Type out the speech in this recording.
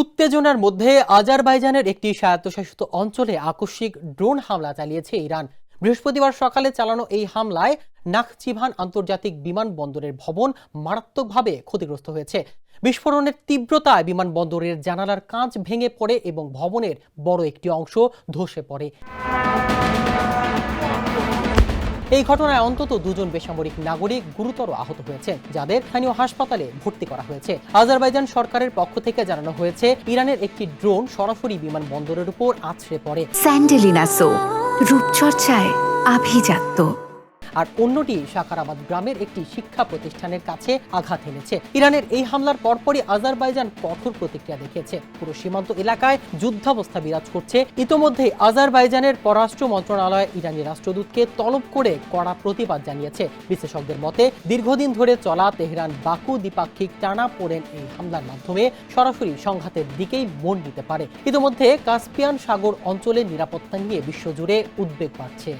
উত্তেজনার মধ্যে আজারবাইজানের একটি স্বায়ত্তশাসিত অঞ্চলে আকস্মিক ড্রোন হামলা চালিয়েছে ইরান। বৃহস্পতিবার সকালে চালানো এই হামলায় নাখচিভান আন্তর্জাতিক বিমানবন্দরের ভবন মারাত্মকভাবে ক্ষতিগ্রস্ত হয়েছে। বিস্ফোরণের তীব্রতায় বিমানবন্দরের জানালার কাঁচ ভেঙে পড়ে এবং ভবনের বড় একটি অংশ ধসে পড়ে। এই ঘটনায় অন্তত দুজন বেসামরিক নাগরিক গুরুতর আহত হয়েছে, যাদের স্থানীয় হাসপাতালে ভর্তি করা হয়েছে। আজারবাইজান সরকারের পক্ষ থেকে জানানো হয়েছে, ইরানের একটি ড্রোন সরাসরি বিমানবন্দরের উপর আছড়ে পড়ে। স্যান্ডেলিনা সো, রূপচর্চায় আভিজাত্য। আর অন্যটি সাকারাবাদ গ্রামের একটি শিক্ষা প্রতিষ্ঠানের কাছে আঘাত এনেছে। ইরানের এই হামলার পরপরই আজারবাইজান কঠোর প্রতিক্রিয়া দেখিয়েছে। পুরো সীমান্ত এলাকায় যুদ্ধাবস্থা বিরাজ করছে। ইতোমধ্যে আজারবাইজানের পররাষ্ট্র মন্ত্রণালয় ইরানি রাষ্ট্রদূতকে তলব করে কড়া প্রতিবাদ জানিয়েছে। বিশেষজ্ঞদের মতে, দীর্ঘদিন ধরে চলা তেহরান বাকু দ্বিপাক্ষিক টানাপোড়েন এই হামলার মাধ্যমে সরাসরি সংঘাতের দিকেই মন নিতে পারে। ইতোমধ্যে কাস্পিয়ান সাগর অঞ্চলের নিরাপত্তা নিয়ে বিশ্বজুড়ে উদ্বেগ বাড়ছে।